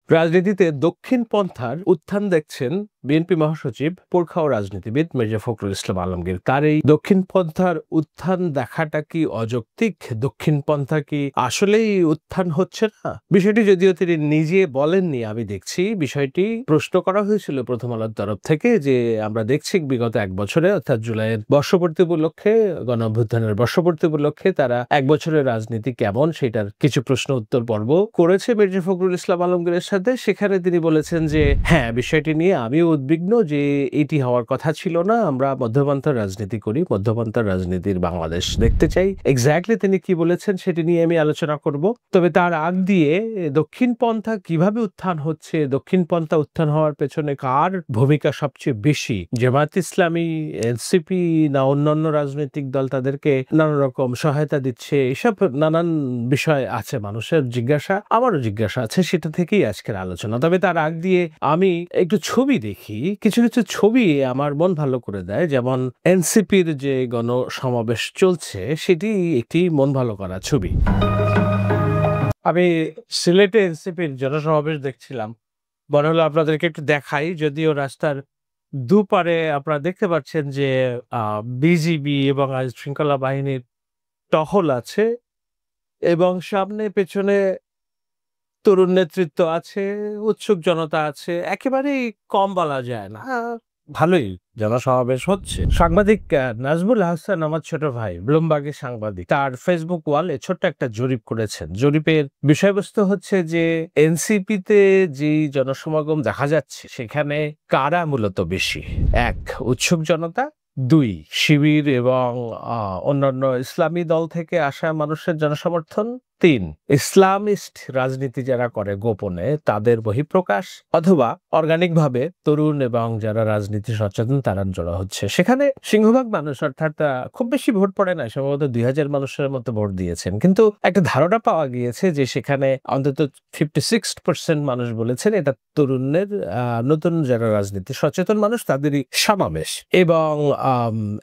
রাজনীতিতে দক্ষিণ পন্থার উত্থান দেখছেন বিএনপি মহাসচিব প্রখা ও রাজনীতিবিদ মির্জা ফখরুল ইসলাম আলমগীর। তার এই দক্ষিণ পন্থার উত্থান দেখাটা কি অযৌক্তিক? দক্ষিণ পন্থা কি আসলেই উত্থান হচ্ছে না? বিষয়টি যদিও তিনি নিজে বলেননি, আমি দেখছি বিষয়টি প্রশ্ন করা হয়েছিল প্রথম আলোর তরফ থেকে, যে আমরা দেখছি বিগত এক বছরে অর্থাৎ জুলাইয়ের বর্ষপূর্তি উপলক্ষে, গণ অভ্যুত্থানের বর্ষপূর্তি উপলক্ষে তারা এক বছরের রাজনীতি কেমন সেটার কিছু প্রশ্ন উত্তর পর্ব করেছে মির্জা ফখরুল ইসলাম আলমগীরের সাথে। সেখানে তিনি বলেছেন যে হ্যাঁ, বিষয়টি নিয়ে আমিও উদ্বিগ্ন, যে এটি হওয়ার কথা ছিল না। আমরা মধ্যপন্থার রাজনীতি করি, মধ্যপন্থার রাজনীতির বাংলাদেশ দেখতে চাই। এক্স্যাক্টলি তিনি কি বলেছেন সেটি নিয়ে আমি আলোচনা করব। তবে তার আগ দিয়ে দক্ষিণ পন্থা কিভাবে উত্থান হচ্ছে, দক্ষিণ পন্থা উত্থান হওয়ার পেছনে কার ভূমিকা সবচেয়ে বেশি, জামায়াত ইসলামী, এনসিপি না অন্যান্য রাজনৈতিক দল তাদেরকে নানা রকম সহায়তা দিচ্ছে, এসব নানান বিষয় আছে মানুষের জিজ্ঞাসা, আমারও জিজ্ঞাসা আছে, সেটা থেকেই আজকের আলোচনা। তবে তার আগ দিয়ে আমি একটু ছবি দেখি। কিছু কিছু ছবি আমার মন ভালো করে দেয়, যেমন এনসিপির যে গণসমাবেশ চলছে সেটি একটি মন ভালো করা ছবি। আমি সিলেটে এনসিপির জনসমাবেশ দেখছিলাম, মনে হলো আপনাদেরকে একটু দেখাই। যদিও রাস্তার দুপারে আপনারা দেখতে পাচ্ছেন যে বিজিবি এবং আইন শৃঙ্খলা বাহিনীর টহল আছে, এবং সামনে পেছনে তরুণ নেতৃত্ব আছে, উৎসুক জনতা আছে। একেবারেই কম বলা যায় না, ভালোই জনসমাবেশ হচ্ছে। সাংবাদিক নাজমুল হাসান, আমার ছোট ভাই, ব্লুমবার্গের সাংবাদিক, তার ফেসবুক ওয়ালে ছোট্ট একটা জরিপ করেছেন। জরিপের বিষয়বস্তু হচ্ছে যে এনসিপিতে যে জনসমাগম দেখা যাচ্ছে সেখানে কারা মূলত বেশি। ১, উৎসুক জনতা। ২, শিবির এবং অন্যান্য ইসলামী দল থেকে আসা মানুষের জনসমর্থন। ৩, ইসলামিস্ট রাজনীতি যারা করে গোপনে তাদের বহিঃপ্রকাশ, অথবা অর্গানিক ভাবে তরুণ এবং যারা রাজনীতি সচেতন তারা জড়ো হচ্ছে। সেখানে সিংহভাগ মানুষ, অর্থাৎ খুব বেশি ভোট পড়ে না, সম্ভবত ২,০০০ মানুষের মতো ভোট দিয়েছেন, কিন্তু একটা ধারণা পাওয়া গিয়েছে যে সেখানে অন্তত 56% মানুষ বলেছেন এটা তরুণের, নতুন যারা রাজনীতি সচেতন মানুষ তাদেরই সমাবেশ। এবং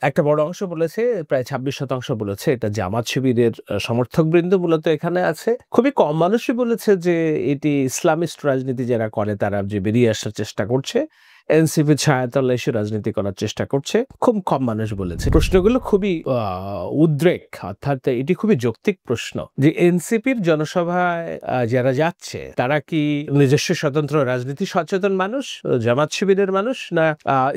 একটা বড় অংশ বলেছে, প্রায় 26% বলেছে এটা জামাত শিবিরের সমর্থকবৃন্দ মূলত এখানে আছে। খুবই কম মানুষই বলেছে যে এটি ইসলামিস্ট রাজনীতি যারা করে তারা যে বেরিয়ে আসার চেষ্টা করছে, এনসিপি ছায়াতলে এসে রাজনীতি করার চেষ্টা করছে, খুব কম মানুষ বলেছে। প্রশ্নগুলো খুবই উদ্রেক, অর্থাৎ এটি খুবই যৌক্তিক প্রশ্ন যে এনসিপির জনসভায় যারা যাচ্ছে তারা কি নিজস্ব স্বতন্ত্র রাজনীতি সচেতন মানুষ, জামাত শিবিরের মানুষ, না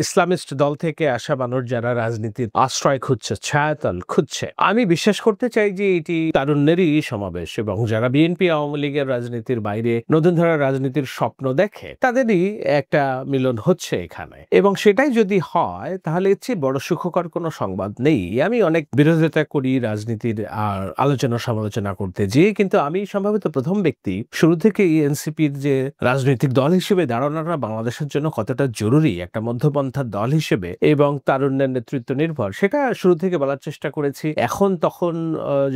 ইসলামিস্ট দল থেকে আসা মানুষ যারা রাজনীতির আশ্রয় খুঁজছে, ছায়াতল খুঁজছে। আমি বিশ্বাস করতে চাই যে এটি তারুণ্যেরই সমাবেশ, এবং যারা বিএনপি আওয়ামী লীগের রাজনীতির বাইরে নতুন ধারার রাজনীতির স্বপ্ন দেখে তাদেরই একটা মিলন হচ্ছে এখানে। এবং সেটাই যদি হয় তাহলে এর চেয়ে বড় সুখকর কোনো সংবাদ নেই। আমি অনেক বিরোধিতা করি রাজনীতির আর আলোচনা সমালোচনা করতে যেয়ে, কিন্তু আমি সম্ভবত প্রথম ব্যক্তি শুরু থেকে এনসিপির যে রাজনৈতিক দল হিসেবে দাঁড়ানোটা বাংলাদেশের জন্য কতটা জরুরি একটা মধ্যপন্থার দল হিসেবে এবং তারুণ্যের নেতৃত্ব নির্ভর, সেটা শুরু থেকে বলার চেষ্টা করেছি। এখন তখন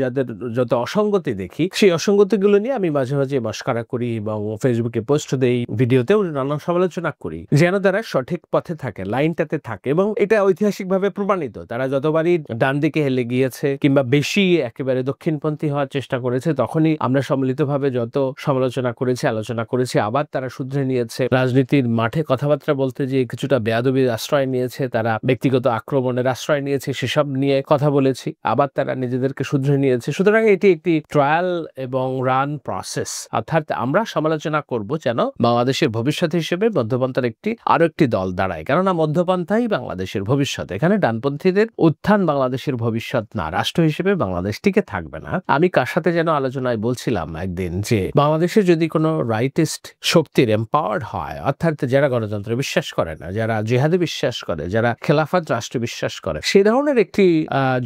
যাদের যত অসঙ্গতি দেখি সেই অসঙ্গতিগুলো নিয়ে আমি মাঝে মাঝে মস্কারা করি এবং ফেসবুকে পোস্ট দেই, ভিডিওতেও নানান সমালোচনা করি, যেন তারা সঠিক পথে থাকে, লাইনটাতে থাকে। এবং এটা ঐতিহাসিকভাবে প্রমাণিত, তারা যতবারই ডান দিকে হেলে গিয়েছে কিংবা বেশি একেবারে দক্ষিণপন্থী হওয়ার চেষ্টা করেছে, তখনই আমরা সম্মিলিতভাবে যত সমালোচনা করেছি, আলোচনা করেছি, আবার তারা শুধরে নিয়েছে। রাজনীতির মাঠে কথাবার্তা বলতে যে কিছুটা বেয়াদবির আশ্রয় নিয়েছে, তারা ব্যক্তিগত আক্রমণের আশ্রয় নিয়েছে, সেসব নিয়ে কথা বলেছি, আবার তারা নিজেদেরকে শুধরে নিয়েছে। সুতরাং এটি একটি ট্রায়াল এবং রান প্রসেস, অর্থাৎ আমরা সমালোচনা করব যেন বাংলাদেশের ভবিষ্যৎ হিসেবে মধ্যপন্থার আরো একটি দল দাঁড়ায়, কেননা মধ্যপন্থাই বাংলাদেশের ভবিষ্যৎ। এখানে ডানপন্থীদের উত্থান বাংলাদেশের ভবিষ্যৎ না, রাষ্ট্র হিসেবে বাংলাদেশ টিকে থাকবে না। আমি কার সাথে যেন আলোচনায় বলছিলাম একদিন যে বাংলাদেশে যদি কোনো রাইটিস্ট শক্তির এম্পাওয়ার্ড হয়, অর্থাৎ যারা গণতন্ত্রে বিশ্বাস করে না, যারা জিহাদে বিশ্বাস করে, যারা খেলাফত রাষ্ট্রে বিশ্বাস করে, সেই ধরনের একটি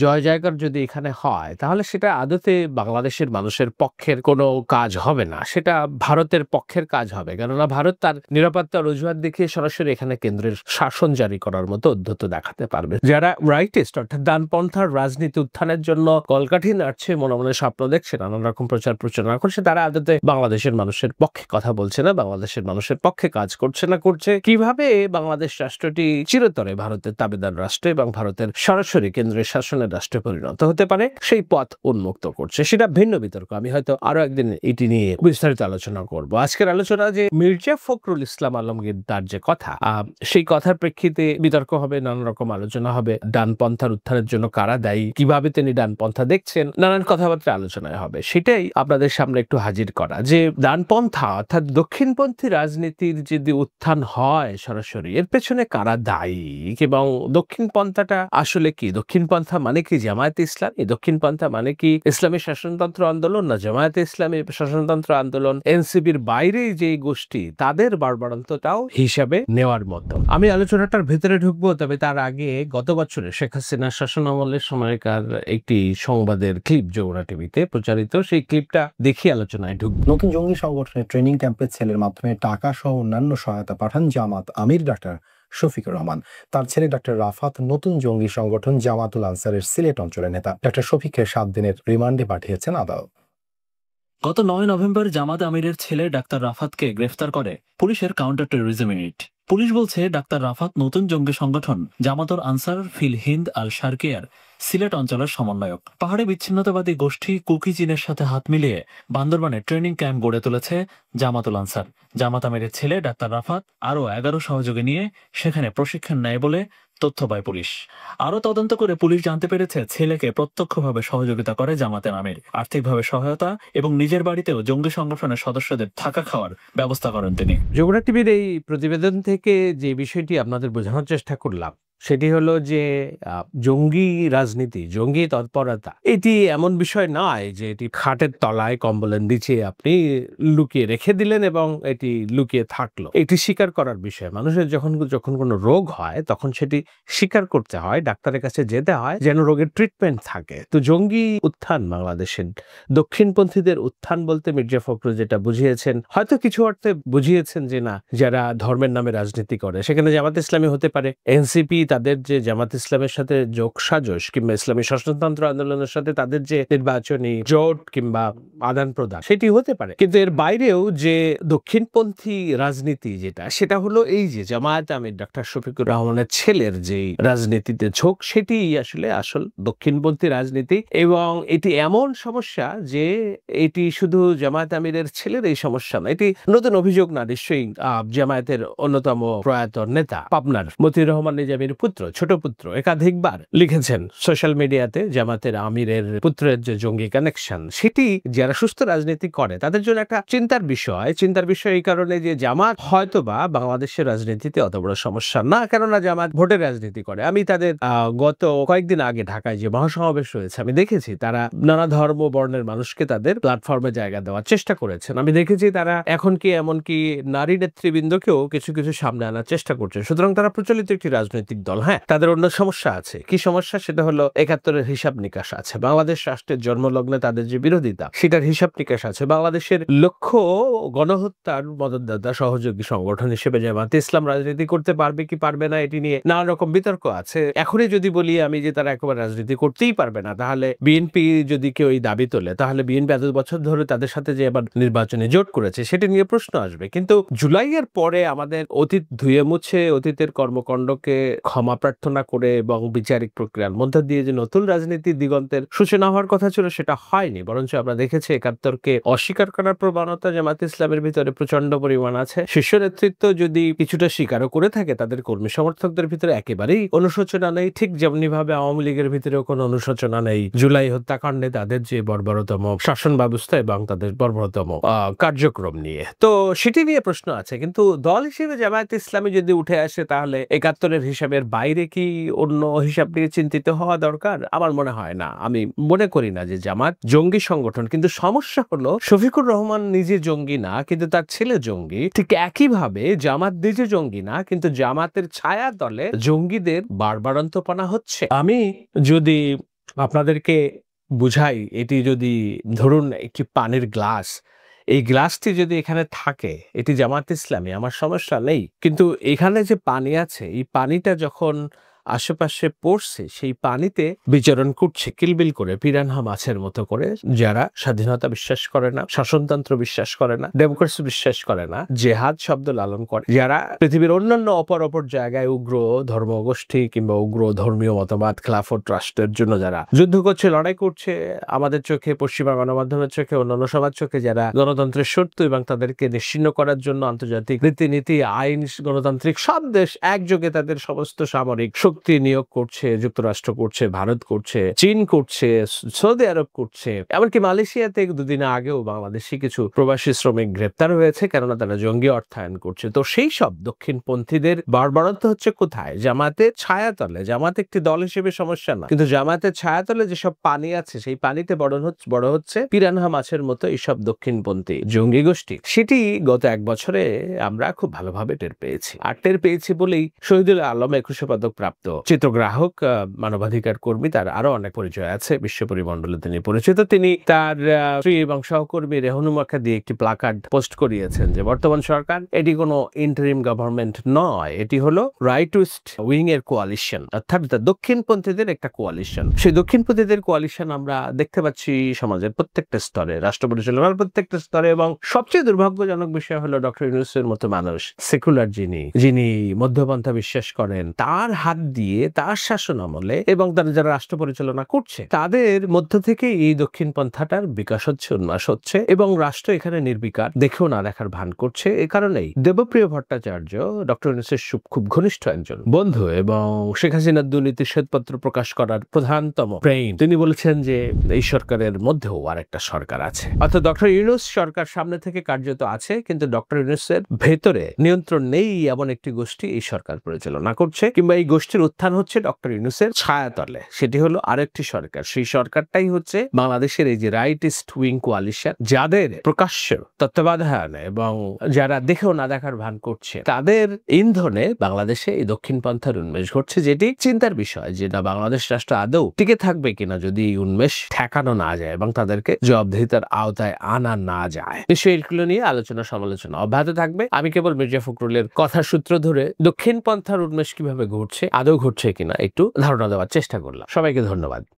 জয় জয়কার যদি এখানে হয়, তাহলে সেটা আদতে বাংলাদেশের মানুষের পক্ষের কোনো কাজ হবে না, সেটা ভারতের পক্ষের কাজ হবে। কেননা ভারত তার নিরাপত্তার অজুহাত দেখিয়ে সরাসরি সরাসরি এখানে কেন্দ্রের শাসন জারি করার মতো উদ্ধত দেখাতে পারবে। যারা রাইটিস্ট অর্থাৎ ডানপন্থার রাজনীতি উত্থানের জন্য কলকাঠি নাড়ছে, মনে মনে স্বপ্ন দেখছে, নানান রকম প্রচার প্রচারণা করছে, তারা আদতে বাংলাদেশের মানুষের পক্ষে কথা বলছে না, বাংলাদেশের মানুষের পক্ষে কাজ করছে না, করছে কিভাবে বাংলাদেশ রাষ্ট্রটি চিরতরে ভারতের তাবেদার রাষ্ট্র এবং ভারতের সরাসরি কেন্দ্রের শাসনের রাষ্ট্রে পরিণত হতে পারে সেই পথ উন্মুক্ত করছে। সেটা ভিন্ন বিতর্ক, আমি হয়তো আরো একদিন এটি নিয়ে বিস্তারিত আলোচনা করব। আজকের আলোচনা যে মির্জা ফখরুল ইসলাম আলমগীর তার যে কথা, সেই কথার প্রেক্ষিতে বিতর্ক হবে, নানান রকম আলোচনা হবে। ডানপন্থার উত্থানের জন্য কারা দায়ী, কিভাবে তিনি ডানপন্থা দেখছেন, নানান কথাবার্তা আলোচনায় হবে। সেটাই আপনাদের সামনে একটু হাজির করা, যে ডানপন্থা অর্থাৎ দক্ষিণপন্থী রাজনীতির যদি উত্থান হয় সরাসরি, এর পেছনে কারা দায়ী এবং দক্ষিণপন্থাটা আসলে কি? দক্ষিণপন্থা মানে কি জামায়াতে ইসলাম? এই দক্ষিণপন্থা মানে কি ইসলামী শাসনতন্ত্র আন্দোলন, না জামায়াতে ইসলামী শাসনতন্ত্র আন্দোলন? এনসিপির বাইরে যে গোষ্ঠী, তাদের বাড়বাড়ন্তটাও হিসাবে নেওয়ার মতো। আমি আলোচনাটার ভেতরে ঢুকবো, তবে তার আগে গত বছরে শেখ হাসিনার শাসন আমলের সময়কার একটি সংবাদের ক্লিপ যমুনা টিভিতে প্রচারিত, সেই ক্লিপটা দেখি আলোচনায় ঢুকবো। নতুন জঙ্গি সংগঠনের ট্রেনিং ক্যাম্পের ছেলের মাধ্যমে টাকা সহ অন্যান্য সহায়তা পাঠান জামাত আমির ডাক্তার শফিকুর রহমান। তার ছেলে ডাক্তার রাফাত নতুন জঙ্গি সংগঠন জামাতুল আনসারের সিলেট অঞ্চলের নেতা। ডাক্তার শফিককে 7 দিনের রিমান্ডে পাঠিয়েছেন আদালত। গত 9 নভেম্বর জামাত আমিরের ছেলে ডাক্তার রাফাতকে গ্রেফতার করে পুলিশের কাউন্টার টেরোরিজম ইউনিট। পুলিশ বলছে ডাক্তার রাফাত নতুন জঙ্গি সংগঠন জামাতুল আনসার ফিল হিন্দ আল শারকিয়ার সিলেট অঞ্চলের সমন্বয়ক। পাহাড়ে বিচ্ছিন্নতাবাদী গোষ্ঠী কুকি চীনের সাথে হাত মিলিয়ে বান্দরবানে ট্রেনিং ক্যাম্প গড়ে তুলেছে জামাতুল আনসার। জামাত আমিরের ছেলে ডাক্তার রাফাত আরও 11 সহযোগী নিয়ে সেখানে প্রশিক্ষণ নেয় বলে তথ্য পায় পুলিশ। আরও তদন্ত করে পুলিশ জানতে পেরেছে ছেলেকে প্রত্যক্ষভাবে সহযোগিতা করে জামাতের আমির, আর্থিকভাবে সহায়তা এবং নিজের বাড়িতেও জঙ্গি সংগঠনের সদস্যদের থাকা খাওয়ার ব্যবস্থা করেন তিনি। যমুনা টিভির এই প্রতিবেদন থেকে যে বিষয়টি আপনাদের বোঝানোর চেষ্টা করলাম, সেটি হলো যে জঙ্গি রাজনীতি, জঙ্গি তৎপরতা এটি এমন বিষয় নয় যে এটি খাটের তলায় কম্বলের নিচে আপনি লুকিয়ে রেখে দিলেন এবং এটি লুকিয়ে থাকলো। এটি স্বীকার করার বিষয়। মানুষের যখন কোনো রোগ হয় তখন সেটি স্বীকার করতে হয়, ডাক্তারের কাছে যেতে হয়, যেন রোগের ট্রিটমেন্ট থাকে। তো জঙ্গি উত্থান বাংলাদেশের দক্ষিণপন্থীদের উত্থান বলতে মির্জা ফখরুল যেটা বুঝিয়েছেন, হয়তো কিছু অর্থে বুঝিয়েছেন যে না, যারা ধর্মের নামে রাজনীতি করে, সেখানে জামাত ইসলামী হতে পারে, এনসিপি তাদের যে জামাত ইসলামের সাথে যোগসাজশ কিংবা ইসলামী শাসনতন্ত্র আন্দোলনের সাথে তাদের যে নির্বাচনী জোট কিংবা আদান প্রদান, সেটি হতে পারে। কিন্তু এর বাইরেও যে দক্ষিণপন্থী রাজনীতি যেটা, সেটা হলো এই যে জামায়াত আমির ডাক্তার শফিকুর রহমানের ছেলের যে রাজনীতিতে ঝোঁক, সেটি আসলে আসল দক্ষিণপন্থী রাজনীতি। এবং এটি এমন সমস্যা যে এটি শুধু জামায়াত আমিরের ছেলের এই সমস্যা না, এটি নতুন অভিযোগ না। নিশ্চয়ই জামায়াতের অন্যতম প্রয়াত নেতা পাবনার মতিউর রহমান নিজামীর পুত্র, ছোট পুত্র, একাধিকবার লিখেছেন সোশ্যাল মিডিয়াতে জামাতের আমিরের পুত্রের যে জঙ্গি কানেকশন, সেটি যারা সুস্থ রাজনীতি করে তাদের জন্য একটা চিন্তার বিষয়। চিন্তার বিষয় এই কারণে যে জামাত হয়তোবা বাংলাদেশের রাজনীতিতে অত বড় সমস্যা না, কেননা জামাত ভোটের রাজনীতি করে। আমি তাদের গত কয়েকদিন আগে ঢাকায় যে মহাসমাবেশ হয়েছে, আমি দেখেছি তারা নানা ধর্ম বর্ণের মানুষকে তাদের প্ল্যাটফর্মে জায়গা দেওয়ার চেষ্টা করেছেন। আমি দেখেছি তারা এমনকি নারী নেতৃবৃন্দকেও কিছু কিছু সামনে আনার চেষ্টা করছে। সুতরাং তারা প্রচলিত একটি রাজনৈতিক দল। হ্যাঁ, তাদের অন্য সমস্যা আছে। কি সমস্যা? সেটা হলো 71-এর হিসাব নিকাশ আছে। বাংলাদেশ রাষ্ট্রের জন্মলগ্নে তাদের যে বিরোধিতা, সেটার হিসাব নিকাশ আছে। বাংলাদেশের লক্ষ্য গণহত্যার মদতদাতা সহযোগী সংগঠন হিসেবে জামায়াতে ইসলাম রাজনীতি করতে পারবে কি পারবে না, এটি নিয়ে নানা রকম বিতর্ক আছে। এখনই যদি বলি আমি যে তারা একেবারে রাজনীতি করতেই পারবে না, তাহলে বিএনপি যদি কেউ এই দাবি তোলে, তাহলে বিএনপি এত বছর ধরে তাদের সাথে যে এবার নির্বাচনে জোট করেছে, সেটি নিয়ে প্রশ্ন আসবে। কিন্তু জুলাইয়ের পরে আমাদের অতীত ধুয়ে মুছে, অতীতের কর্মকাণ্ডকে ক্ষমা প্রার্থনা করে এবং বিচারিক প্রক্রিয়ার মধ্যে দিয়ে যে নতুন রাজনীতি দিগন্তের সূচনা হওয়ার কথা ছিল, সেটা হয়নি। বরঞ্চ আমরা দেখেছি 71-কে অস্বীকার করার প্রবণতা জামায়াতে ইসলামের ভিতরে প্রচন্ড পরিমাণ আছে। শীর্ষ নেতৃত্ব যদি কিছুটা স্বীকারও করে থাকে, তাদের কর্মী সমর্থকদের ভিতরে একেবারেই অনুশোচনা নেই। ঠিক যেমনি ভাবে আওয়ামী লীগের ভিতরেও কোনো অনুশোচনা নেই জুলাই হত্যাকাণ্ডে তাদের যে বর্বরতম শাসন ব্যবস্থা এবং তাদের বর্বরতম কার্যক্রম নিয়ে। তো সেটি নিয়ে প্রশ্ন আছে। কিন্তু দল হিসেবে জামায়াতে ইসলামী যদি উঠে আসে, তাহলে 71-এর হিসাবের বাইরে কি অন্য হিসাব নিয়ে চিন্তিত হওয়া দরকার? আমার মনে হয় না। আমি মনে করি না যে জামাত জঙ্গি সংগঠন। কিন্তু সমস্যা হলো শফিকুর রহমান নিজে জঙ্গি না, কিন্তু তার ছেলে জঙ্গি। ঠিক একইভাবে জামাত নিজে জঙ্গি না, কিন্তু জামাতের ছায়া দলে জঙ্গিদের বাড়বাড়ন্তপনা হচ্ছে। আমি যদি আপনাদেরকে বুঝাই, এটি যদি ধরুন একটি পানির গ্লাস, এই গ্লাসটি যদি এখানে থাকে এটি জামাত ইসলামী, আমার সমস্যা নেই, কিন্তু এখানে যে পানি আছে এই পানিটা যখন আশেপাশে পড়ছে সেই পানিতে বিচরণ করছে কিলবিল করে পিরানহা মাছের মতো করে, যারা স্বাধীনতা বিশ্বাস করে না, শাসনতন্ত্র বিশ্বাস করে না, ডেমোক্রেসি বিশ্বাস করে না, জেহাদ শব্দ লালন করে, যারা পৃথিবীর অন্যান্য অপর জায়গায় উগ্র ধর্মগোষ্ঠী কিংবা উগ্র ধর্মীয় মতবাদ খিলাফত রাষ্ট্রের জন্য যারা যুদ্ধ করছে, লড়াই করছে, আমাদের চোখে, পশ্চিমা গণমাধ্যমের চোখে, অন্যান্য সবার চোখে যারা গণতন্ত্রের শত্রু এবং তাদেরকে নিশ্চিহ্ন করার জন্য আন্তর্জাতিক রীতিনীতি, আইন, গণতান্ত্রিক সব দেশ একযোগে তাদের সমস্ত সামরিক শক্তি নিয়োগ করছে, যুক্তরাষ্ট্র করছে, ভারত করছে, চীন করছে, সৌদি আরব করছে, এমনকি মালয়েশিয়াতে দুদিন আগেও বাংলাদেশি কিছু প্রবাসী শ্রমিক গ্রেপ্তার হয়েছে কেননা তারা জঙ্গি অর্থায়ন করছে। তো সেই সব দক্ষিণপন্থীদের বাড়বাড়ন্ত হচ্ছে কোথায়? জামাতের ছায়াতলে। জামাত একটি দল হিসেবে সমস্যা না, কিন্তু জামাতের ছায়াতলে যেসব পানি আছে সেই পানিতে বড় হচ্ছে পিরানহা মাছের মতো এইসব দক্ষিণপন্থী জঙ্গি গোষ্ঠী। সেটি গত 1 বছরে আমরা খুব ভালোভাবে টের পেয়েছি। আর টের পেয়েছি বলেই শহীদুল আলম 21 পদক প্রাপ্ত চিত্রগ্রাহক, মানবাধিকার কর্মী, তার আরো অনেক পরিচয় আছে, বিশ্ব পরিমণ্ডলে তিনি পরিচিত। তিনি তার স্ত্রী এবং সহকর্মী রেহনুমাকে দিয়ে একটি প্লাকার্ড পোস্ট করিয়েছেন যে বর্তমান সরকার এটি কোনো ইন্টারিম গভর্নমেন্ট নয়, এটি হলো রাইটিস্ট উইং এর কোয়ালিশন, অর্থাৎ দক্ষিণপন্থীদের একটা কোয়ালিশন। সেই দক্ষিণপন্থীদের কোয়ালিশন আমরা দেখতে পাচ্ছি সমাজের প্রত্যেকটা স্তরে, রাষ্ট্র পরিচালনার প্রত্যেকটা স্তরে, এবং সবচেয়ে দুর্ভাগ্যজনক বিষয় হলো ডক্টর ইউনূসের মতো মানুষ, সেকুলার যিনি মধ্যপন্থা বিশ্বাস করেন, তার হাত দিয়ে তার শাসন আমলে এবং তারা যারা রাষ্ট্র পরিচালনা করছে তাদের মধ্য থেকে এই দক্ষিণ পন্থাটার বিকাশ হচ্ছে, উন্মাস হচ্ছে, এবং রাষ্ট্র এখানে নির্বিকার, দেখেও না দেখার ভান করছে। এ কারণেই দেবপ্রিয় ভট্টাচার্য ডক্টর ইউনূসের খুব ঘনিষ্ঠ একজন বন্ধু এবং শেখ হাসিনার দুর্নীতি শ্বেতপত্র প্রকাশ করার প্রধানতম ব্রেইন, তিনি বলেছেন যে এই সরকারের মধ্যেও আরেকটা সরকার আছে, অর্থাৎ ডক্টর ইউনূস সরকার সামনে থেকে কার্যত আছে, কিন্তু ডক্টর ইউনূসের ভেতরে নিয়ন্ত্রণ নেই এমন একটি গোষ্ঠী এই সরকার পরিচালনা করছে, কিংবা এই গোষ্ঠীর উত্থান হচ্ছে ডক্টর ইউনূসের ছায়াতলে। সেটি হলো আরেকটি সরকার। সেই সরকারটাই হচ্ছে বাংলাদেশের এই যে রাইটিস্ট উইং কোয়ালিশন, যাদের প্রকাশ্য তত্ত্বাবধান এবং যারা দেখেও না দেখার ভান করছে, তাদের ইন্ধনে বাংলাদেশে এই দক্ষিণপন্থার উন্মেষ ঘটছে, যেটি চিন্তার বিষয় যে না বাংলাদেশ রাষ্ট্র আদৌ টিকে থাকবে কিনা যদি এই উন্মেষ ঠেকানো না যায় এবং তাদেরকে জবাবদিহিতার আওতায় আনা না যায়। নিশ্চয়ই এগুলো নিয়ে আলোচনা সমালোচনা অব্যাহত থাকবে। আমি কেবল মির্জা ফখরুলের কথা সূত্র ধরে দক্ষিণপন্থার উন্মেষ কিভাবে ঘটছে, আদৌ ঘটছে কিনা একটু ধারণা দেওয়ার চেষ্টা করলাম। সবাইকে ধন্যবাদ।